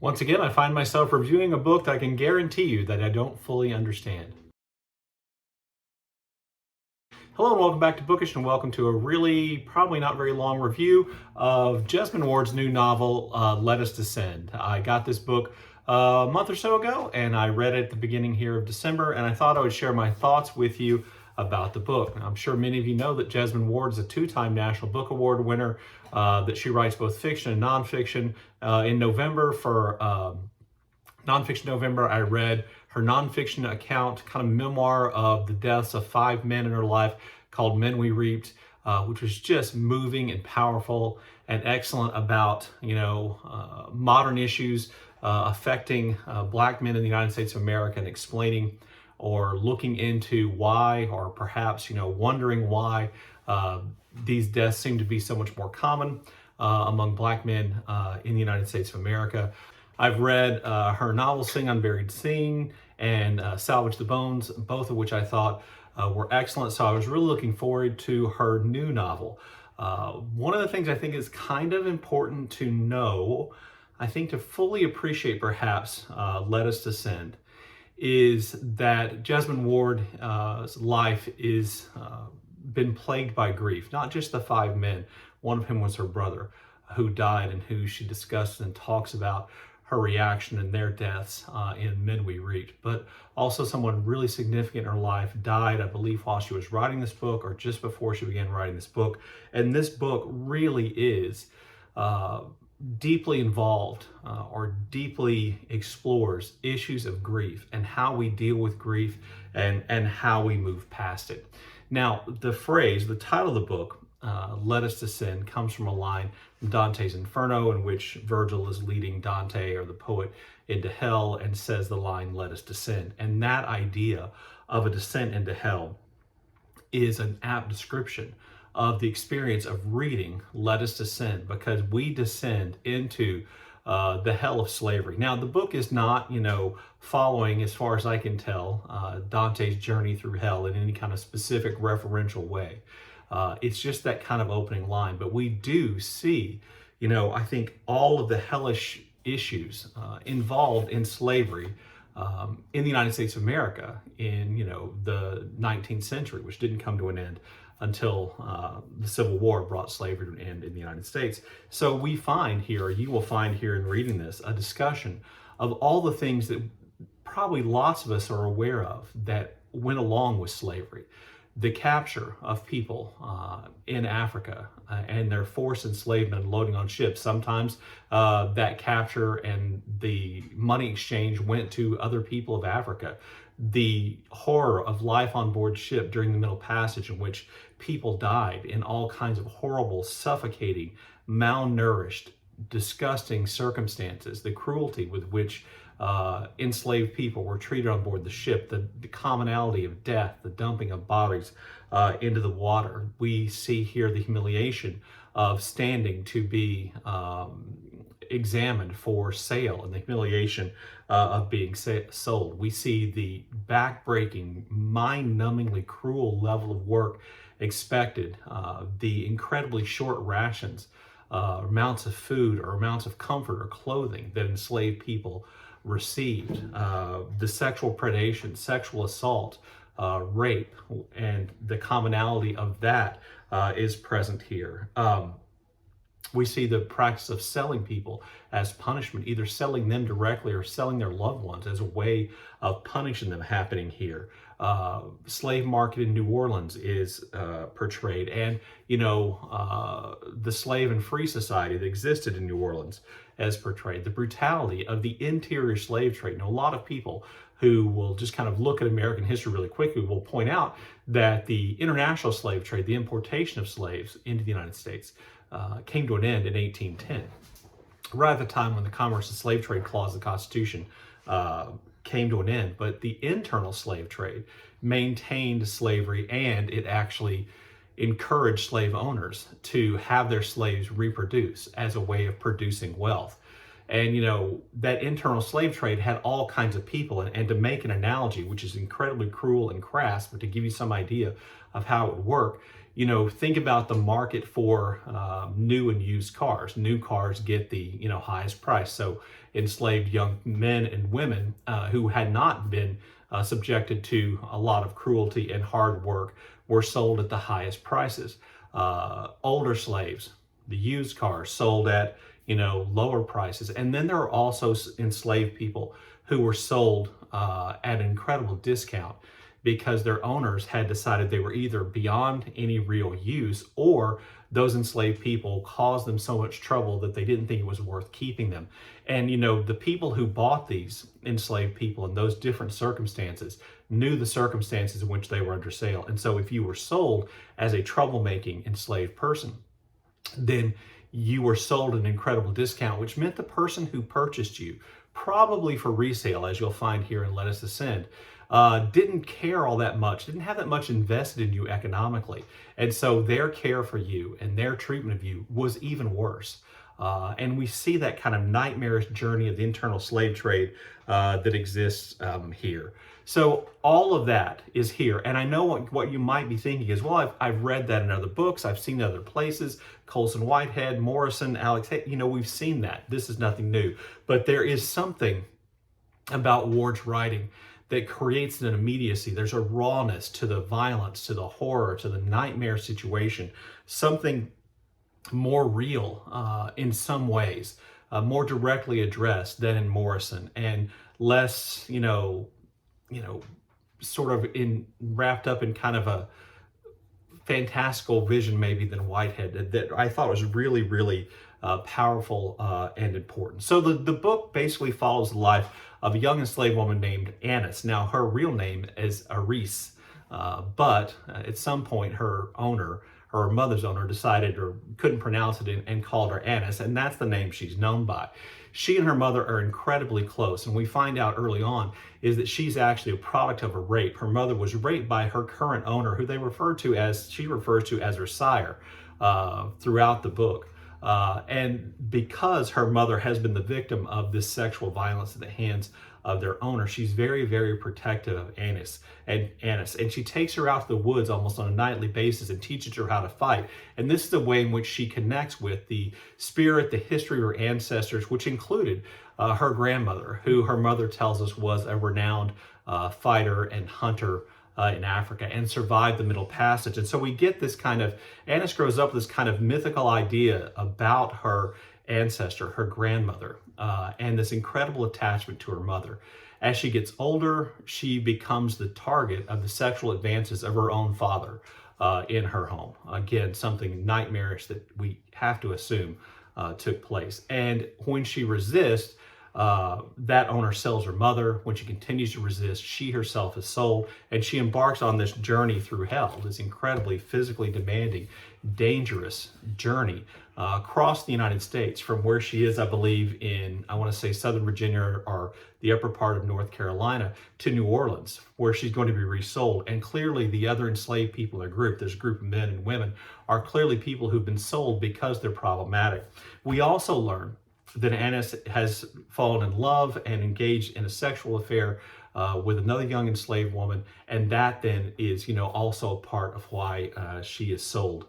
Once again, I find myself reviewing a book that I can guarantee you that I don't fully understand. Hello and welcome back to Bookish, and welcome to a really, probably not very long review of Jesmyn Ward's new novel, Let Us Descend. I got this book a month or so ago, and I read it at the beginning here of December, and I thought I would share my thoughts with you about the book. Now, I'm sure many of you know that Jesmyn Ward is a two-time National Book Award winner, that she writes both fiction and nonfiction. In November, for Nonfiction November, I read her nonfiction account, kind of memoir of the deaths of 5 men in her life called Men We Reaped, which was just moving and powerful and excellent about, modern issues affecting Black men in the United States of America, and explaining or looking into why, or perhaps, wondering why these deaths seem to be so much more common among Black men in the United States of America. I've read her novels Sing Unburied Sing and Salvage the Bones, both of which I thought were excellent. So I was really looking forward to her new novel. One of the things I think is kind of important to know, I think to fully appreciate perhaps Let Us Descend, is that Jesmyn Ward's life is been plagued by grief, not just the 5 men, one of whom was her brother, who died, and who she discussed and talks about her reaction and their deaths in Men We Reaped, but also someone really significant in her life died, I believe, while she was writing this book or just before she began writing this book. And this book really is deeply involved or deeply explores issues of grief and how we deal with grief and how we move past it. Now, the title of the book, Let Us Descend, comes from a line from Dante's Inferno, in which Virgil is leading Dante, or the poet, into hell and says the line, "Let us descend." And that idea of a descent into hell is an apt description of the experience of reading Let Us Descend, because we descend into the hell of slavery. Now, the book is not, following, as far as I can tell, Dante's journey through hell in any kind of specific referential way. It's just that kind of opening line. But we do see, I think all of the hellish issues involved in slavery in the United States of America in, the 19th century, which didn't come to an end until the Civil War brought slavery to an end in the United States. So we find here, you will find here in reading this, a discussion of all the things that probably lots of us are aware of that went along with slavery. The capture of people in Africa and their forced enslavement and loading on ships. Sometimes that capture and the money exchange went to other people of Africa. The horror of life on board ship during the Middle Passage, in which people died in all kinds of horrible, suffocating, malnourished, disgusting circumstances. The cruelty with which enslaved people were treated on board the ship, the commonality of death, the dumping of bodies into the water. We see here the humiliation of standing to be examined for sale, and the humiliation of being sold. We see the back-breaking, mind-numbingly cruel level of work expected, the incredibly short rations, amounts of food or amounts of comfort or clothing that enslaved people received, the sexual predation, sexual assault, rape, and the commonality of that is present here. We see the practice of selling people as punishment, either selling them directly or selling their loved ones as a way of punishing them, happening here. Slave market in New Orleans is portrayed, and the slave and free society that existed in New Orleans as portrayed. The brutality of the interior slave trade. A lot of people who will just kind of look at American history really quickly will point out that the international slave trade, the importation of slaves into the United States, came to an end in 1810, right at the time when the Commerce and Slave Trade Clause of the Constitution came to an end. But the internal slave trade maintained slavery, and it actually encouraged slave owners to have their slaves reproduce as a way of producing wealth. And, that internal slave trade had all kinds of people. And to make an analogy, which is incredibly cruel and crass, but to give you some idea of how it would work, think about the market for new and used cars. New cars get the highest price. So enslaved young men and women who had not been subjected to a lot of cruelty and hard work were sold at the highest prices. Older slaves, the used cars, sold at lower prices. And then there are also enslaved people who were sold at an incredible discount because their owners had decided they were either beyond any real use, or those enslaved people caused them so much trouble that they didn't think it was worth keeping them. And the people who bought these enslaved people in those different circumstances knew the circumstances in which they were under sale. And so if you were sold as a troublemaking enslaved person, then you were sold an incredible discount, which meant the person who purchased you, probably for resale, as you'll find here in Let Us Descend, didn't care all that much, didn't have that much invested in you economically. And so their care for you and their treatment of you was even worse. And we see that kind of nightmarish journey of the internal slave trade that exists here. So all of that is here. And I know what you might be thinking is, well, I've read that in other books. I've seen other places, Colson Whitehead, Morrison, Alex, we've seen that. This is nothing new. But there is something about Ward's writing that creates an immediacy. There's a rawness to the violence, to the horror, to the nightmare situation, something more real in some ways, more directly addressed than in Morrison, and less, sort of wrapped up in kind of a fantastical vision maybe than Whitehead, that I thought was really, really powerful and important. So the book basically follows the life of a young enslaved woman named Annis. Now, her real name is Aris, but at some point her mother's owner decided or couldn't pronounce it and called her Annis, and that's the name she's known by. She and her mother are incredibly close, and we find out early on is that she's actually a product of a rape. Her mother was raped by her current owner, who she refers to as her sire throughout the book. And because her mother has been the victim of this sexual violence at the hands of their owner, she's very, very protective of Annis. And she takes her out to the woods almost on a nightly basis and teaches her how to fight. And this is the way in which she connects with the spirit, the history of her ancestors, which included her grandmother, who her mother tells us was a renowned fighter and hunter in Africa and survived the Middle Passage. And so we get this Annis grows up with this kind of mythical idea about her ancestor, her grandmother, and this incredible attachment to her mother. As she gets older, she becomes the target of the sexual advances of her own father in her home. Again, something nightmarish that we have to assume took place. And when she resists, that owner sells her mother. When she continues to resist, she herself is sold, and she embarks on this journey through hell, this incredibly physically demanding, dangerous journey across the United States, from where she is, I believe, in, I want to say, Southern Virginia or the upper part of North Carolina, to New Orleans, where she's going to be resold. And clearly the other enslaved people in the group, this group of men and women, are clearly people who've been sold because they're problematic. We also learn that Annis has fallen in love and engaged in a sexual affair with another young enslaved woman, and that then is, also a part of why she is sold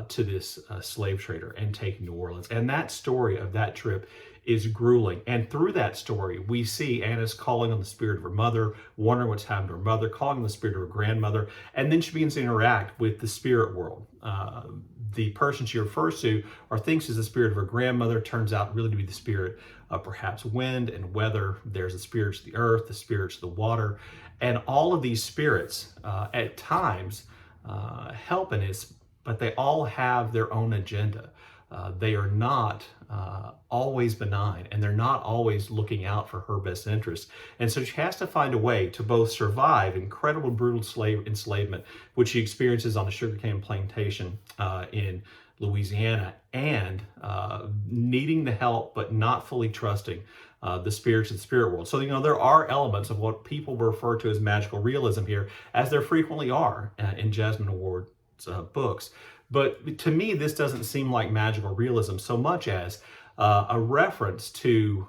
to this slave trader and taken to New Orleans. And that story of that trip is grueling. And through that story, we see Annis calling on the spirit of her mother, wondering what's happened to her mother, calling on the spirit of her grandmother, and then she begins to interact with the spirit world. The person she refers to or thinks is the spirit of her grandmother turns out really to be the spirit of perhaps wind and weather. There's the spirits of the earth, the spirits of the water, and all of these spirits at times help Annis, but they all have their own agenda. They are not always benign, and they're not always looking out for her best interest. And so she has to find a way to both survive incredible brutal enslavement, which she experiences on a sugarcane plantation in Louisiana, and needing the help but not fully trusting the spirits of the spirit world. So, there are elements of what people refer to as magical realism here, as there frequently are in Jesmyn Ward's books. But to me, this doesn't seem like magical realism so much as a reference to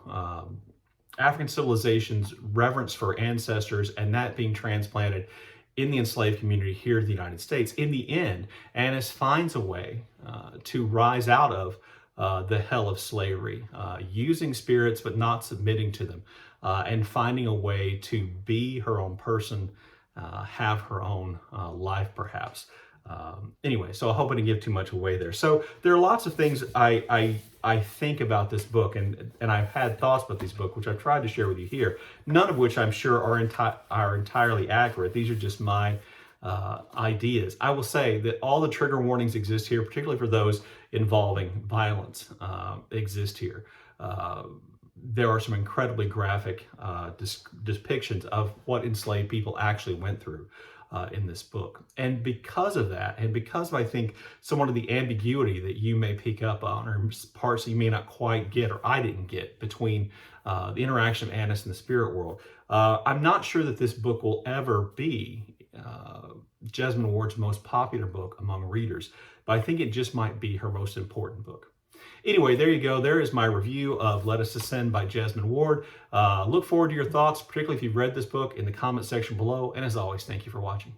African civilization's reverence for ancestors, and that being transplanted in the enslaved community here in the United States. In the end, Annis finds a way to rise out of the hell of slavery, using spirits but not submitting to them, and finding a way to be her own person, have her own life perhaps. Anyway, so I hope I didn't give too much away there. So there are lots of things I think about this book, and I've had thoughts about this book, which I've tried to share with you here. None of which I'm sure are entirely accurate. These are just my ideas. I will say that all the trigger warnings exist here, particularly for those involving violence, exist here. There are some incredibly graphic depictions of what enslaved people actually went through in this book. And because of that, and because of, I think, somewhat of the ambiguity that you may pick up on, or parts that you may not quite get, or I didn't get, between the interaction of Annis and the spirit world, I'm not sure that this book will ever be Jesmyn Ward's most popular book among readers, but I think it just might be her most important book. Anyway, there you go. There is my review of Let Us Ascend by Jesmyn Ward. Look forward to your thoughts, particularly if you've read this book, in the comment section below. And as always, thank you for watching.